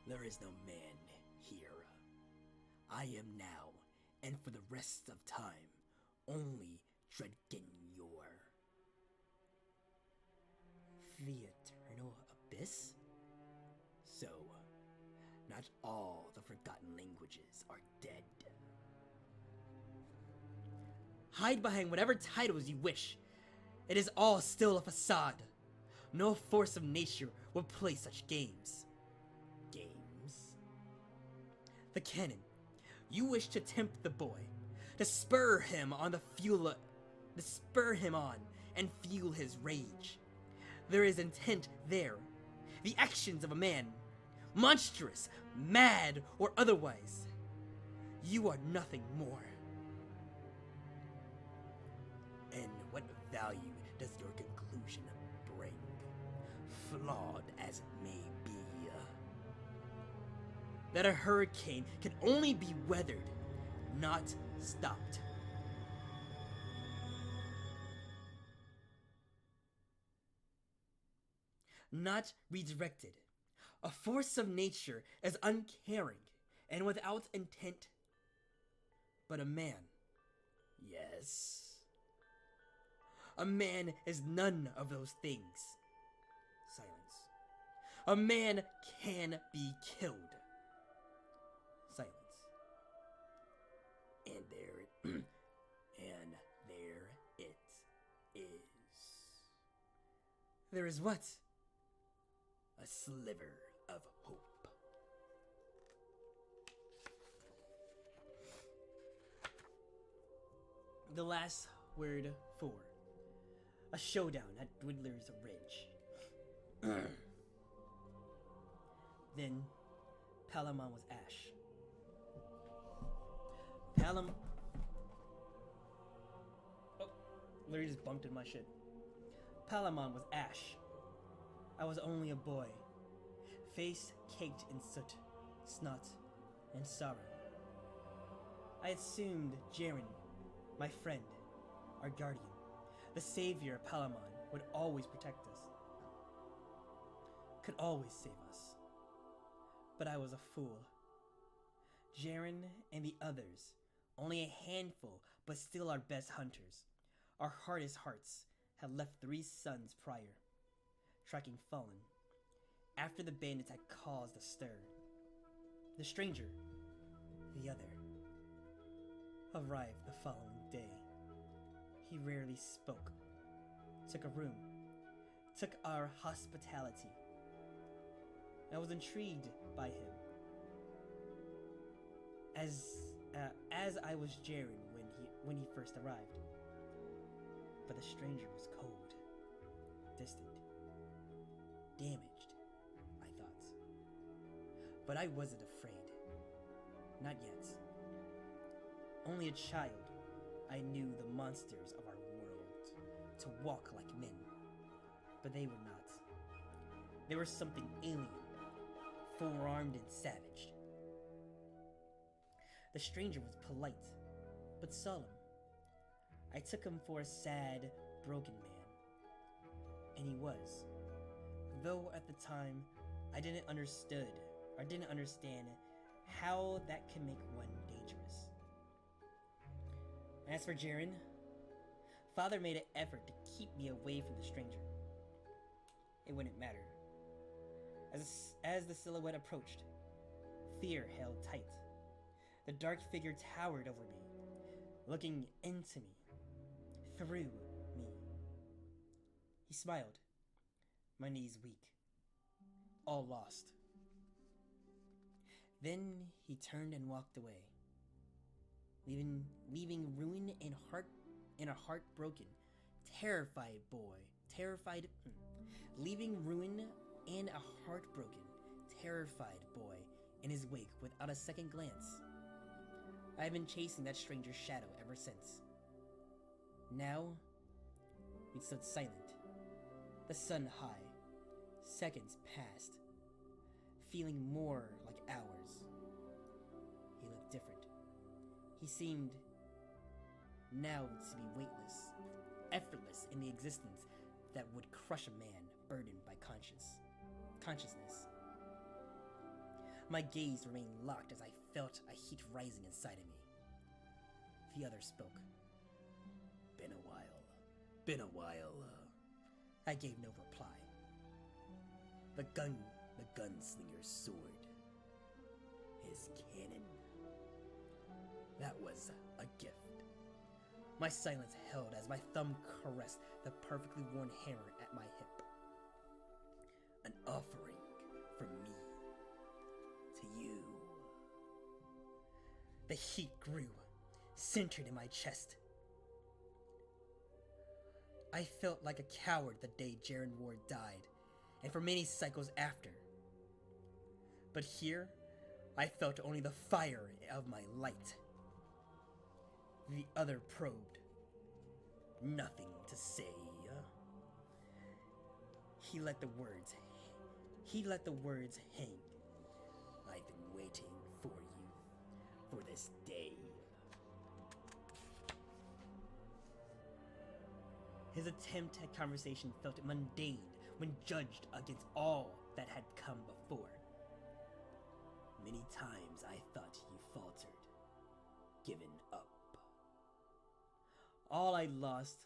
There is no man here. I am now, and for the rest of time, only Dreadgenior. The eternal abyss? So, not all the forgotten languages are dead. Hide behind whatever titles you wish. It is all still a facade. No force of nature will play such games. Games? The cannon. You wish to tempt the boy, to spur him on and fuel his rage. There is intent there. The actions of a man, monstrous, mad, or otherwise. You are nothing more. And what value does your conclusion bring? Flawed as it may be. That a hurricane can only be weathered, not stopped. Not redirected. A force of nature is uncaring and without intent. But a man, yes. A man is none of those things. Silence. A man can be killed. Silence. And there it is. There is what? A sliver of hope. The last word for a showdown at Dwindler's Ridge. Then Palamon was ash. Oh, literally just bumped in my shit. Palamon was ash. I was only a boy, face caked in soot, snot, and sorrow. I assumed Jaren, my friend, our guardian, the savior of Palamon, would always protect us, could always save us. But I was a fool. Jaren and the others, only a handful, but still our best hunters, our hardest hearts, had left 3 suns prior, tracking Fallen, after the bandits had caused a stir. The stranger, the other, arrived the following day. He rarely spoke, took a room, took our hospitality. I was intrigued by him, as I was Jaren when he first arrived. But the stranger was cold, distant, damaged, I thought. But I wasn't afraid. Not yet. Only a child, I knew the monsters of our world to walk like men. But they were not. They were something alien, forearmed and savage. The stranger was polite, but solemn. I took him for a sad, broken man. And he was. Though at the time, I didn't understand how that can make one dangerous. As for Jaren, Father made an effort to keep me away from the stranger. It wouldn't matter. As the silhouette approached, fear held tight. The dark figure towered over me, looking into me, through me. He smiled, my knees weak, all lost. Then he turned and walked away, leaving ruin and a heartbroken, leaving ruin and a heartbroken, terrified boy in his wake without a second glance. I have been chasing that stranger's shadow ever since. Now, we stood silent, the sun high. Seconds passed, feeling more like hours. He looked different. He seemed now to be weightless, effortless in the existence that would crush a man burdened by consciousness. My gaze remained locked as I felt a heat rising inside of me. The other spoke. Been a while. I gave no reply. The gunslinger's sword. His cannon. That was a gift. My silence held as my thumb caressed the perfectly worn hammer at my hip. An offering from me to you. The heat grew, centered in my chest. I felt like a coward the day Jaren Ward died, and for many cycles after. But here, I felt only the fire of my light. The other probed. Nothing to say. He let the words hang. I've been waiting for you, for this day. His attempt at conversation felt mundane when judged against all that had come before. Many times I thought you faltered, given up. All I lost,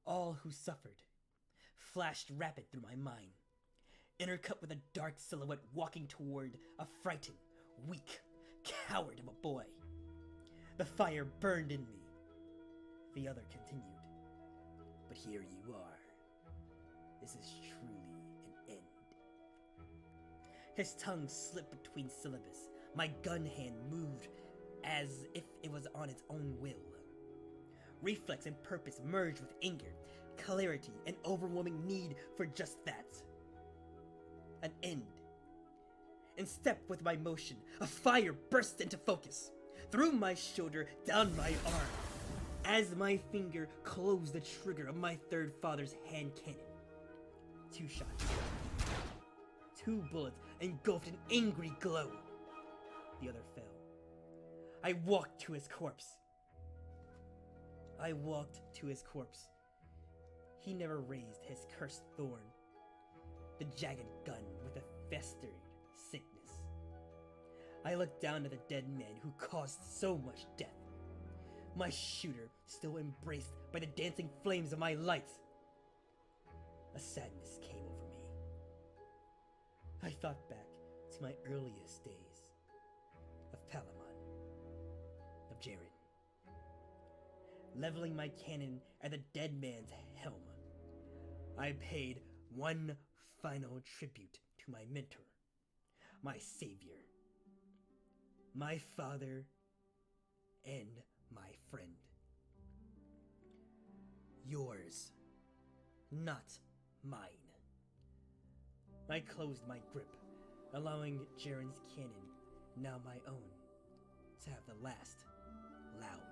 all who suffered, flashed rapid through my mind, intercut with a dark silhouette walking toward a frightened, weak, coward of a boy. The fire burned in me. The other continued. But here you are. This is truly an end. His tongue slipped between syllables. My gun hand moved as if it was on its own will. Reflex and purpose merged with anger, clarity, and overwhelming need for just that. An end. In step with my motion, a fire burst into focus, through my shoulder, down my arm, as my finger closed the trigger of my third father's hand cannon. 2 shots. 2 bullets engulfed an angry glow. The other fell. I walked to his corpse. He never raised his cursed thorn, the jagged gun with a festered sickness. I looked down at the dead man who caused so much death. My shooter still embraced by the dancing flames of my light. A sadness came over me. I thought back to my earliest days of Palamon, of Jaren. Leveling my cannon at the dead man's helm, I paid one final tribute to my mentor, my savior, my father, and my friend. Yours, not mine. I closed my grip, allowing Jaren's cannon, now my own, to have the last loud